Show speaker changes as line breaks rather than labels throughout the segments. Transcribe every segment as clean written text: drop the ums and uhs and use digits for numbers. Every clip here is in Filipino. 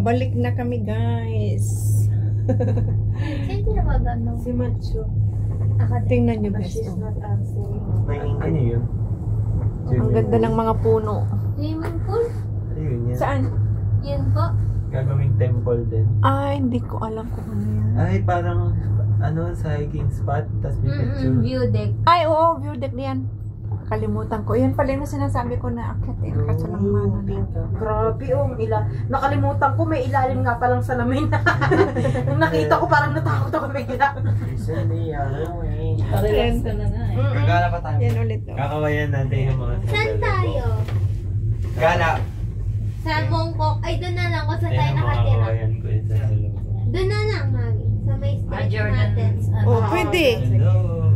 Pabalik na kami, guys.
Hindi na magano.
Si Macho.
Tingnan nyo, guys.
She's not answering.
Ano yun?
Ang ganda ng mga puno.
Swimming pool?
Ayun yan.
Saan?
Yan po.
Gagawing temple din.
Ay, hindi ko alam kung ano yan.
Ay, parang sa hiking spot. Tapos may picture.
View deck.
Ay, oo, view deck yan. Kalimutan ko. Yan pala yung sinasabi ko na akyatin. Kaso lang mana na.
Grabe, nakalimutan ko, may ilalim nga palang salamin. Nung nakita ko, parang natakot ako bigla.
Relax
ka na nga eh.
Gagala pa tayo.
Yan ulit. Oh.
Kakawayan natin yung mga
Saan tayo?
Gala.
Sa Mongkok. Ay, doon na lang kung saan tayo
Ayan, mga
nakatira.
kawayan ko yun sa salong.
Doon na lang, Mami. Sa may street
Jordan.
natin.
Oh, pwede.
Hello.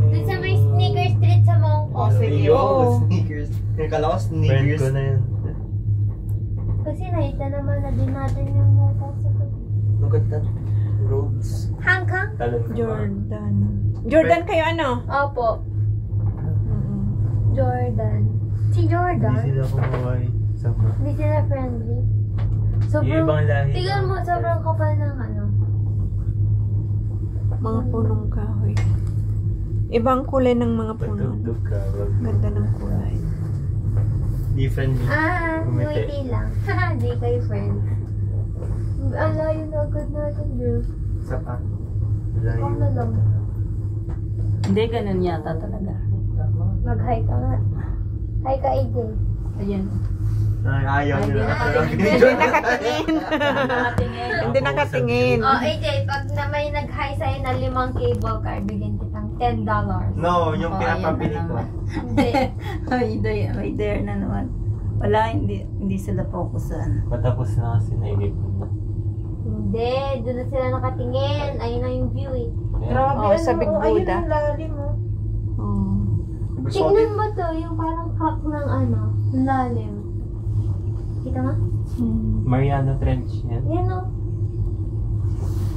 Doon sa may sneaker street sa Mongkok.
Sige.
Yo,
Oo.
sneakers. Kala ko sneakers. Friend ko na yun.
Kasi nakita naman na din natin yung Mongkok sa
Look at that. Roads.
Hangkang?
Talon ko ba?
Jordan. Jordan kayo ano?
Opo.
Mm-mm.
Jordan. Si Jordan?
Hindi sila kumaway. Sama.
Hindi sila friendly.
Yung
Sobrang,
ibang lahi.
tignan mo, sobrang kapal ng ano.
Mga punong kahoy. Ibang kulay ng mga puno.
Patugtog ka.
Ganda ng kulay.
Different. Kumite.
Ngiti lang. Haha, di kayo friends. Ang layo na agad natin, bro.
Sapa.
Ikaw na lang.
Hindi, ganun yata talaga.
Mag-hi ka nga. Hi ka, AJ.
Ayan.
Ay, ayaw nila.
Hindi nakatingin.
Nakatingin.
Hindi nakatingin.
Oh, AJ, pag na may nag-hi sa'yo na 5 cable car, bigyan kitang $10.
No, yung
Oh,
pinapabili
ayan
ko.
na
Hindi.
Ay, there na naman. Wala, hindi sila focusan.
Matapos na kasi nainip na.
Hindi, doon na sila nakatingin. Ayun na yung view eh.
Grabe,
Oh, sa Big
ayun
Buddha.
ang lalim,
Oh.
Tignan mo to, yung parang crack ng ano, lalim. Kita nga?
Mariana Trench yan.
Yan o.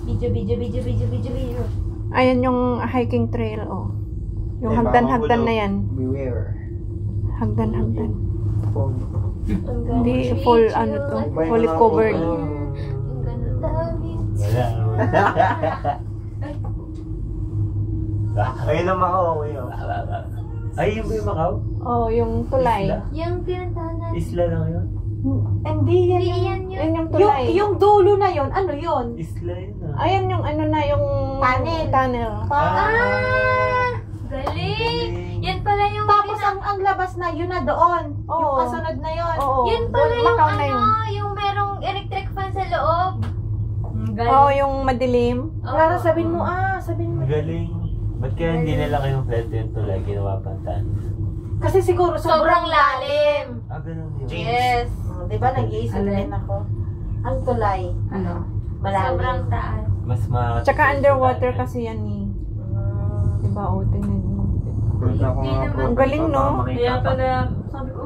Video.
Ayan yung hiking trail, oh. Yung hagdan-hagdan na yan.
Beware.
Hagdan-hagdan.
I'm gonna
Hindi
treat
full
you
ano to,
like
fully covered.
I'm gonna love you.
Wala. Ayun ang Macau. Ay, yun ba yung Macau?
Oh, yung tulay.
Isla?
Yung pinuntahan natin.
Isla lang yun?
Hindi yan.
Hindi yan yun.
Yan yung tulay.
Yung dulo na yun, ano yun?
Isla yun
Ayan yung ano na yung tunnel.
Ah! Galing! Yan pala yung
Tapos ang labas na, yun na doon. Yung
Oo.
kasunod na yun.
Oo.
yun pala
Doon,
yung
Macau na
ano,
yun.
yung merong electric fan sa loob. Galing.
Oo, yung madilim.
Clara, sabihin mo, sabihin mo.
Galing. Ba't kaya hindi nila kayong pwede yung tulay ginawa pantan?
Kasi siguro
Sobrang lalim.
Ganun yun.
Yes.
Diba, nag-iisip
Alin?
din ako. Ang tulay.
Ano?
Malalim.
Sobrang taas.
Mas
Tsaka underwater kasi yan eh.
Mm.
Diba, oh, tingnan mo.
Hindi naman.
Ang galing, no?
Kaya pala, sabi ko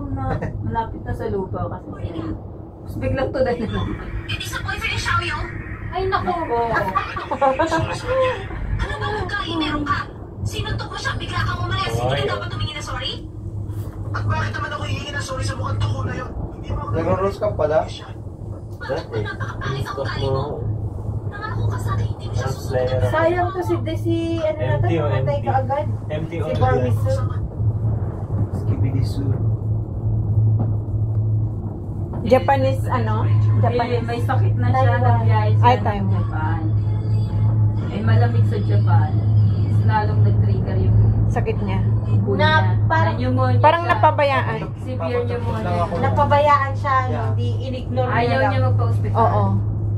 malapit na sa lupa kasi. Tapos biglang tulad na lang.
Ay, naku.
Sinuntok mo siya, bigla kang umalis. Hindi ka dapat tumingin na sorry? At bakit naman ako hihingi ng sorry sa mukhang tuko na yun? Hindi mo ako...
Nagro-rose ka pala?
Bakit mo napakapangit ang ugali mo? Nangako ka sa akin, hindi mo siya susunod.
Slayer.
Sayang to si ano na to,
MTO,
namatay ka agad.
MTO.
Si Barbie Sue.
Skibidi-Sue.
Japanese, ano?
Japanese. May sakit na siya, nagbiyahe siya
Ay,
ng
Taiwan.
Japan. Eh, malamig sa Japan. Is lalong nag-trigger yung
Sakit niya.
ibon
Na
niya.
parang-
pneumonia
Parang
siya.
napabayaan.
Severe pneumonia.
Napabayaan siya,
Yeah.
hindi in-ignore
Ayaw
niya
niya
lang.
magpa-hospital.
Oo.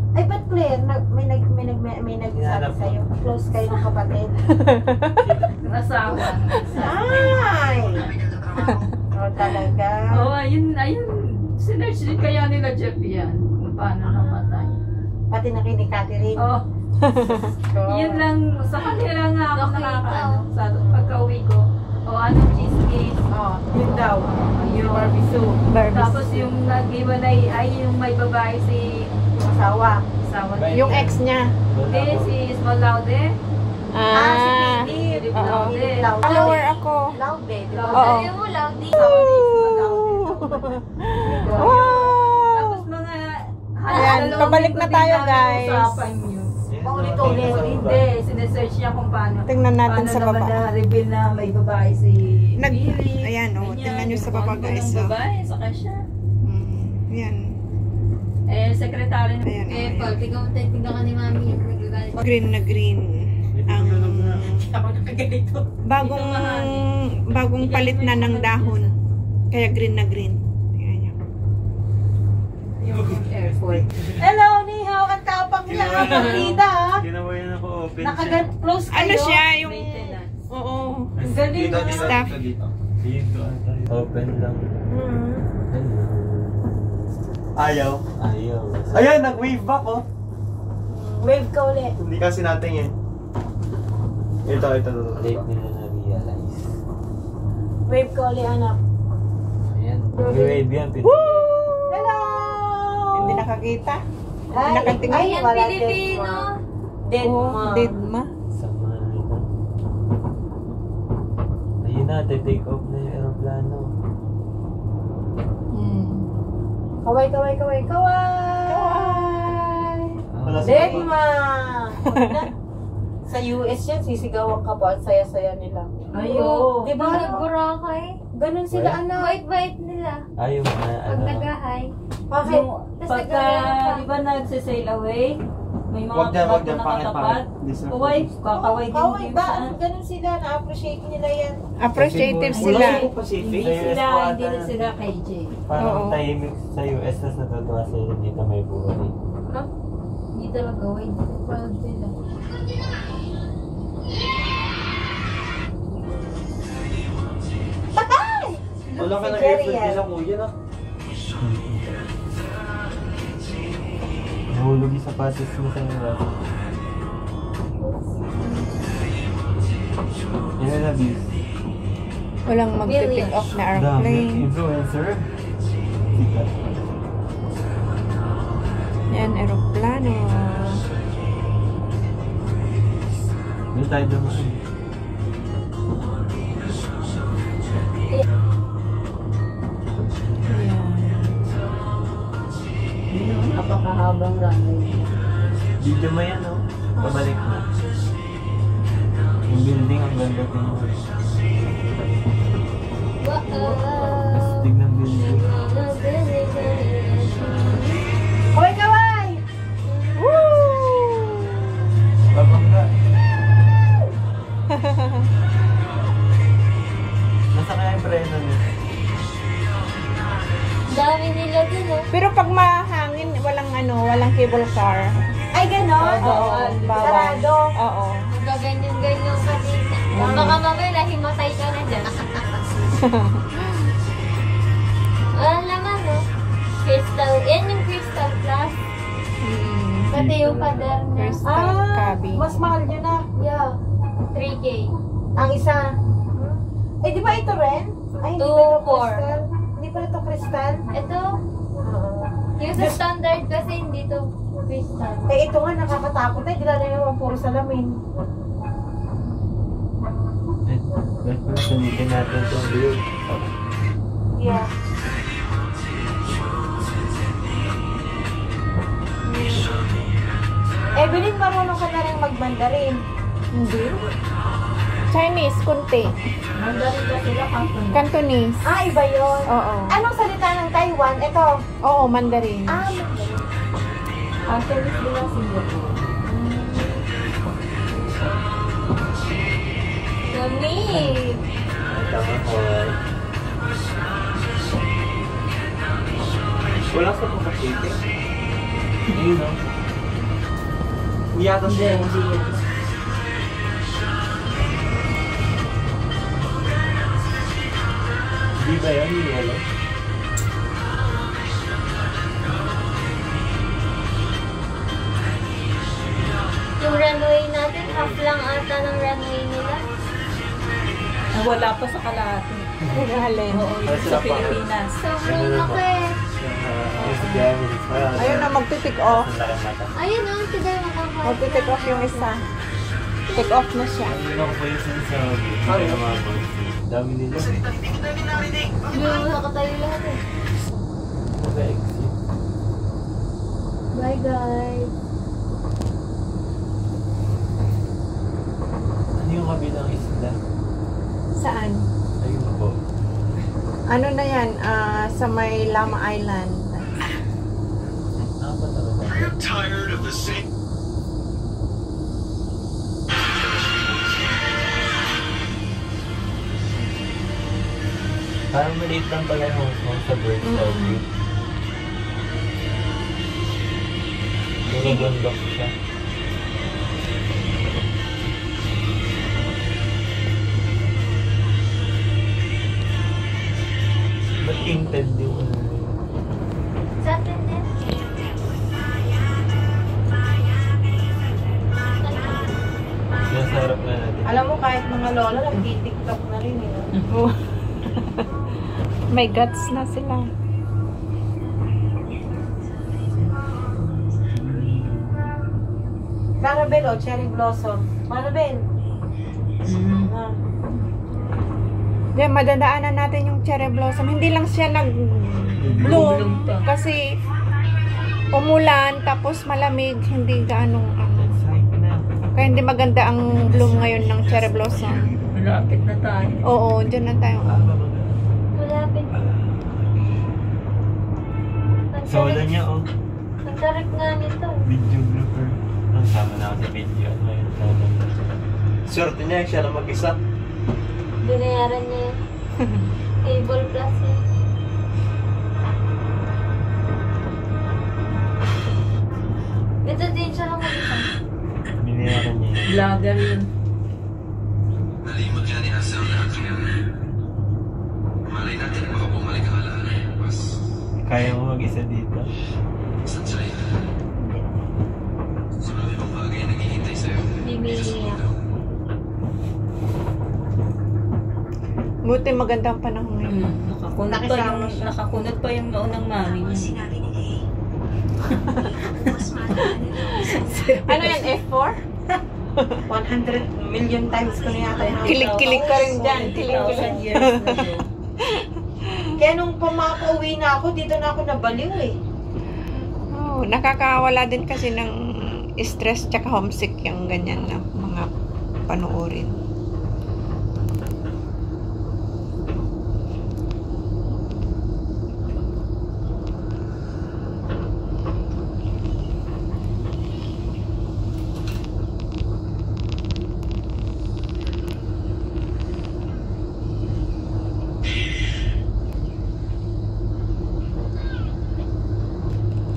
Ay, ba't Claire? May nagsabi
Hinanap mo.
sa'yo. Close kayo ng kapatid.
Asawa.
Ay! Oh, talaga.
Oo, ayun. Sinerch din kaya nila Jeff yan. Kung paano namatay.
Pati na kay ni Catherine.
Oh,
So,
yun lang. Sa kanila nga ako
Okay,
nakakaano. Sa pagka-uwi ko. O anong cheesecake.
Oh, yun daw.
Yung
Barbie Sue.
Tapos yung nag-iwanay ay yung may babae si
Yung asawa.
asawa
Yung ex niya.
Hindi, si Small Laude.
Si
Ah.
Philip.
Oo.
Laude.
Follower ako.
Loud eh. di ba?
Oo.
Sabi mo, Laudy.
Asawa ni Small Laude.
Wow!
Tapos mga
Ayan, pabalik na tayo, guys.
Usapan yun.
Paulit-ulit.
Hindi, sinesearch niya kung paano.
Tingnan natin
paano
sa
naman
baba.
na-reveal na may babae si Billy.
Ayan, oh,
Ganyan,
tingnan nyo sa
yung
baba,
ano
guys.
ng
Oh.
babae, saka siya.
Ayan.
Secretary na.
Ayan, oh,
Pag tingnan ka ni Mami yung nagagalit.
green na green. Ang
Ako nakaganito.
bagong palit na ng dahon. Kaya green na green. Tingnan nyo.
Yung airport.
Hello, ni hao. Ang tapang niya. Ang pangkita, ha?
Ginawa yan ako open siya.
Nakagan-close kayo.
Ano siya? Yung...
Maintenance.
Oo.
Ang galing na.
Staff.
Dito ata. Open lang.
Hmm.
Ayaw.
Ayaw.
Ayan, nag-wave back oh.
Wave ka ulit.
Hindi kasi natin Ito.
Late nila na-realize.
Wave ka ulit, anak.
Ayan. Mag-wave yan.
Hello!
Hindi nakakita.
Ay,
Nakatingin.
Ayan,
wala,
Pilipino.
Dead
Oh,
ma.
dead ma.
Sama nila. Ayun na, take off na yung aeroplano.
Kaway.
Wala sa
Dead
baba.
ma. Sa US yan, sisigawan ka pa. Ang saya-saya nila.
Ayo.
Di ba?
Nagburakay.
Ganun sila, anak.
Bait-bait nila.
Ayaw na,
Pag nagahay.
Bakit?
Tas
Pagka,
nagagalit
di ba nagsisail away? May mga
Wag dyan,
bago
pangit,
nakatapat.
pangit.
Kaway, kakaway din
Kaway
yung
ba?
saan.
Ganun sila. Na-appreciate nila yan.
Appreciative
Kasi
sila.
Wala sa Pacific.
Sa US
Sila,
po
hindi
ata.
na sila kay Jay.
Parang
Oo.
tahimik sa US, tas natutuwa sila dito may buhay.
Hindi talaga, wait. Proud sila.
Wala ka
Si
na
Jerry
airfield
yan.
nila kuya na.
Nahulog yung sapatos mo sa nila. Yan na nabis.
Walang mag-pick off na
Dami.
airplane.
Influencer. Sikat.
Yan, aeroplano.
Hindi tayo dumaan.
Ayan.
Napakahabang runway.
Video mo yan, oh. Pabalik na. Yung building, ang ganda tingnan. Astig ng building.
Kaway!
Babangga. Nasa kaya yung preno niya?
Dami nila dun, oh.
Pero pag mahangin, walang cable car.
Ay, ganon?
Oo, bawal.
Sarado.
Oo.
Magaganyan-ganyan ka dito. Baka mamaya nahimatay ka na dyan. Walang laman, no? Crystal. Yan yung Crystal Plus. Pati yung pader niya.
Crystal cabin.
Mas mahal yun na.
Yeah. 3K.
Ang isa. Eh, di ba ito rin? Ay, hindi ba ito
2, 4.
crystal? Hindi pa ito crystal?
Ito, yung sa standard kasi hindi to crystal.
Eh, ito nga nakakatakot eh. Di na naman puro salamin.
Let's pala sunitin natin itong view.
Yeah. Evelyn, marunong ka na rin mag-mandarin.
Hindi. Chinese, kunti.
Mandarin ka sila kanton.
Cantonese.
Ah, iba yun.
Oo.
Anong salita ng Taiwan? Ito.
Oo, Mandarin.
Ah, Mandarin.
Cantonese nila Singapore.
Lamig!
Tama ko.
Wala sa Pacific.
Yun, no?
Hindi yata siya.
Di ba yan? Hindi alam.
Yung runway natin, half lang ata ng runway nila.
Wala pa sa kalahati.
Alin.
Oo, yung sa Pilipinas.
Sobrang laki.
Ayun na, magti-take off.
Ang laki mata.
Ayun, oh, tigay makakain.
Magti-take off yung isa. Take off na siya.
Ano ko pa yung sinasabi? Ano mga boys? Dami nila.
Hindi kita rin narinig.
Yung nakatayo lahat eh.
Nag-exit.
Bye guys.
Ano yung kabilang isla?
Saan?
Ayun po.
Ano na yan? Sa may Lama Island.
Ah, ba talaga?
I'm tired of the same.
Parang maliit lang pala yung Hong Kong sa Bird's Eye View. Puro bundok siya. Ba't tinted yung ano?
Sa atin din.
Yung sarap na natin.
Alam mo, kahit mga lola, nag-tiktok na rin eh.
May guts na sila.
Marabel, oh, cherry blossom. Marabel. Ah.
Yan, madadaanan natin yung cherry blossom. Hindi lang siya nag-bloom kasi umulan tapos malamig. Hindi ganong
Excited na.
kaya hindi maganda ang bloom ngayon ng cherry blossom.
Malapit na tayo.
Oo, dyan na tayo.
Malapit.
Sola niya, oh.
Ang tarik nga nito.
Videographer. Ang sama na ako sa video. Ano yun? Swerte niya, siya lang mag-isa.
Binayaran niya yun. Cable plus yun. Dito din siya lang mag-isa.
Binayaran niya yun.
Vlogger yun.
Nalimot niya ni Asel lahat ngayon. Malay natin baka bumalik ang alaala. Mas
Kaya mo mag-isa dito?
sansay. Marami pang bagay na naghihintay sa'yo.
Bibili ako.
Buti maganda ang panahon ngayon.
Nakakunot pa yung naunang mami niya.
Ano yan, F4?
100 million times ko na yata yun.
Kilig-kilig ka rin dyan. Kilig-kilig.
1,000 years na din.
Kaya nung pumapauwi na ako, dito na ako nabaliw eh.
Oh, nakakawala din kasi ng stress tsaka homesick yung ganyan na mga panoorin.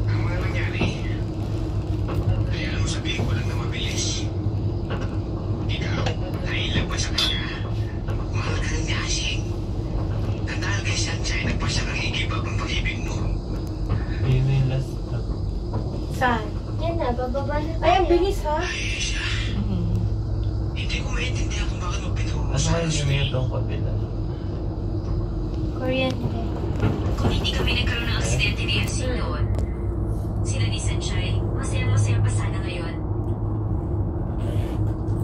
Ang mga nangyari, hayaan mo sabihin ko lang na mabilis. Ikaw, nailag pa sa kanya. Mahal ka rin ni Asing. At dahil kay Sanchay, nagpasya kang i-give up ang pag-ibig mo.
Yun na yung last stop.
Saan?
Yan na, bababa na tayo.
Ay, ang bilis ha.
Aisha,
Mhm.
hindi ko maintindihan kung bakit mo
Ano
pinag-uusapan
kaya hindi mo itong kabila?
Kuryente.
Kung hindi kami nagkaroon ng aksidente ni MC noon, sila ni Sanchay, masaya-masaya pa sana ngayon.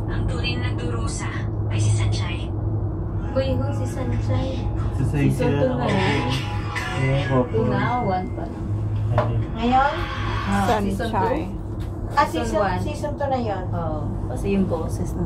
Ang tunay na nagdurusa ay si Sanchay.
Boy, ho, si Sanchay.
Sasay
Season
sila
2
ng
na yan.
Yung couple.
Tunawan pa lang.
Ngayon?
Season
Sanchay.
2?
Ah,
Season one.
season 2 na yun.
Oo. Kasi yung boses na.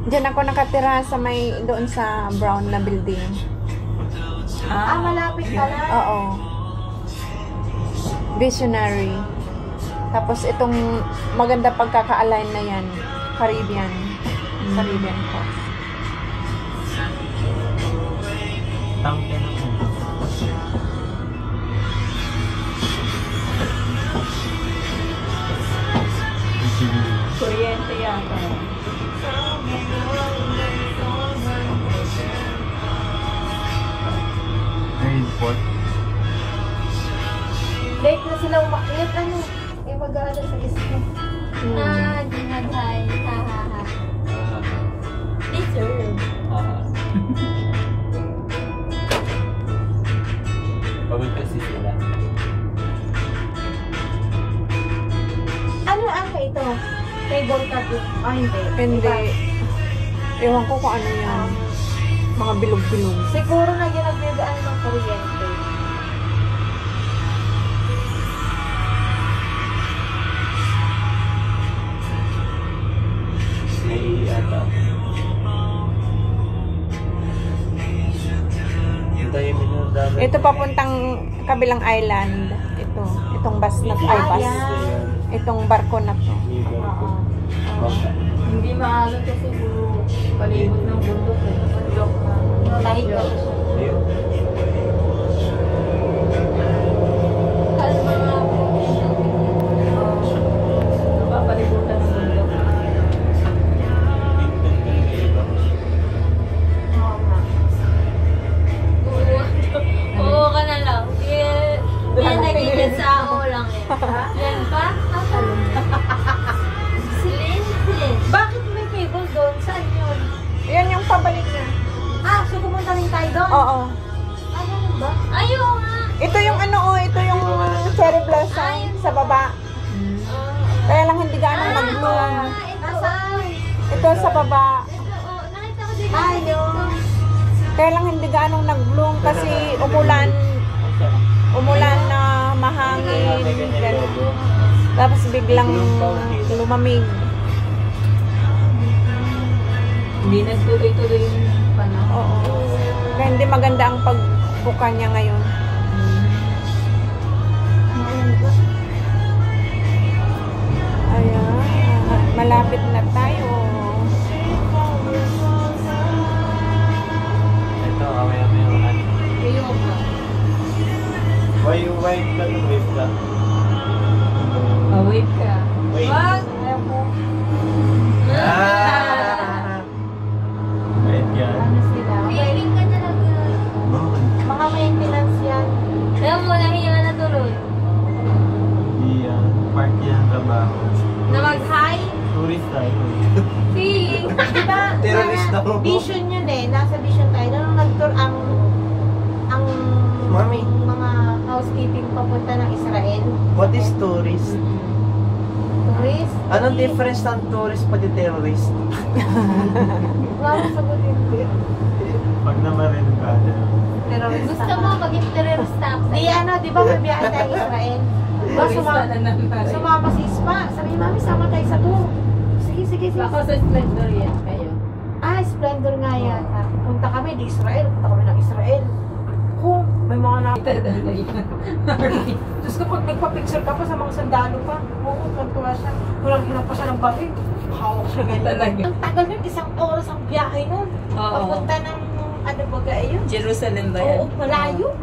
Diyan ako nakatira sa may doon sa brown na building.
Ah, malapit ka na.
Oo. Visionary. Tapos itong maganda pagkaka-align na yan. Caribbean. Caribbean Coast.
Tangke na mo.
Kuryente yata.
Airport.
Late na sila umakyat. Ano? Eh, mag-aala sa isla.
Ah, di na tayo. Hahaha. Deserve.
Pagod kasi sila.
ito. Cable car din. Ah, hindi.
Hindi. Ewan ko kung ano yan. Mga bilog-bilog.
Siguro na ginagagaan ng kuryente.
May ata. Hintayin mo na dami.
Ito papuntang kabilang island. Itong bus na to. Ay, bus.
Ayan.
Itong barko na to.
May barko. Baka.
Hindi maalat kasi puro palibot ng bundok eh. Bundok na.
Kahit
Ayun.
Ayun.
Kalma nga po.
Napapalibutan ng bundok.
Oo nga.
Oo ka na lang. Yan nagigit sa ako lang eh. Yan pa? Silin.
Bakit may cable doon? Saan yun?
Yan yung pabalik na.
Ah, so pumunta rin tayo doon?
Oo.
Ano ba?
Ayaw nga.
Ito yung ano, ito yung cherry blossom sa baba. Kaya lang hindi gaano mag-bloom.
Nasaan?
Ito sa baba.
Nakita ko din.
Ayun.
Kaya lang hindi gaano nag-bloom kasi umulan na mahangin. Ganun. Tapos biglang lumamig.
Hindi nagtuloy-tuloy yung panahon.
Oo. Kaya hindi maganda ang pagbuka niya ngayon. Ayan. Malapit na tayo.
Ito, kaya may yung ano.
Ayun ba?
Why you wait ka to wait ka?
Wait ka.
Wait.
Wag! Ayaw ko.
Ah! Wait yan.
Ano sila?
Feeling ka talaga.
Bakit?
Mga maintenance yan.
Ayaw mo, nahiya na tuloy.
Hindi yan. Part yan ng trabaho.
Na mag-hi?
Tourist tayo.
Feeling.
Di ba?
Terrorist
nasa
daw.
Vision yun eh. Nasa vision tayo. Nung nag-tour ang
Mami.
mga housekeeping papunta ng Israel.
What is tourist?
Tourist.
Anong difference ng tourist pati terrorist?
Wow, sagutin ko.
Pag naman ka.
Terrorist.
Gusto mo maging terrorista ako
Di
sa'yo?
ano, di ba may biyahe tayo Israel? Diba sumama si Ispa. Sabi ni Mami, sama kayo sa tour. Sige, sige, sige.
Baka sa Splendor yan kayo.
Ah, Splendor nga yata. Punta kami di Israel. Punta kami ng Israel. Kung may mga na... Tapos kapag nagpa-picture ka pa sa mga sandalo pa, oo, tuwa siya. Walang hinap pa siya ng baril. Hawak siya ganyan.
Talaga.
Ang tagal nun, 1 oras ang biyahe nun.
Oo.
Papunta ng, ano ba ga yun?
Jerusalem ba yan?
Oo, malayo.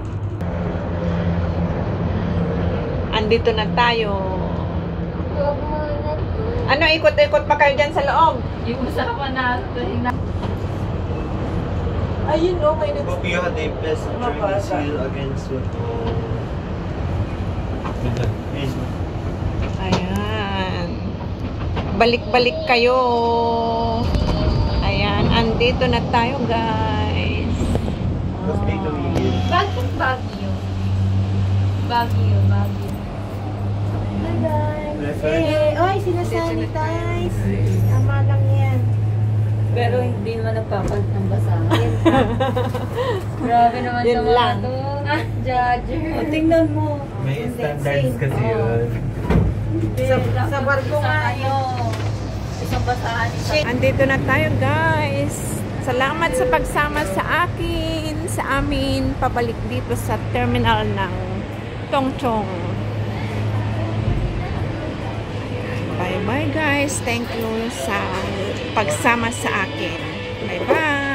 Andito na tayo.
Huwag mo na.
Ano, ikot-ikot pa kayo dyan sa loob?
Yung usapan natin.
Ayun, no, may nag...
Hope you had a pleasant journey seal against what... Yes.
Ayan. Balik-balik kayo. Ayan, andito na tayo, guys.
Let's take a video.
Bakit Baguio? Baguio.
Hi, guys.
Reference.
Oy, sinasanitize. Tama lang yan.
Pero hindi naman nagpapalit ng basahin.
Grabe naman
Yun
sa mga
lang.
to. Judger.
O, tingnan mo.
May standards kasi yun.
Sa barko nga yun.
Isang basahan.
Andito na tayo, guys. Salamat sa pagsama sa akin, sa amin, pabalik dito sa terminal ng Tongchong. Bye-bye, guys. Thank you sa pagsama sa akin. Bye-bye.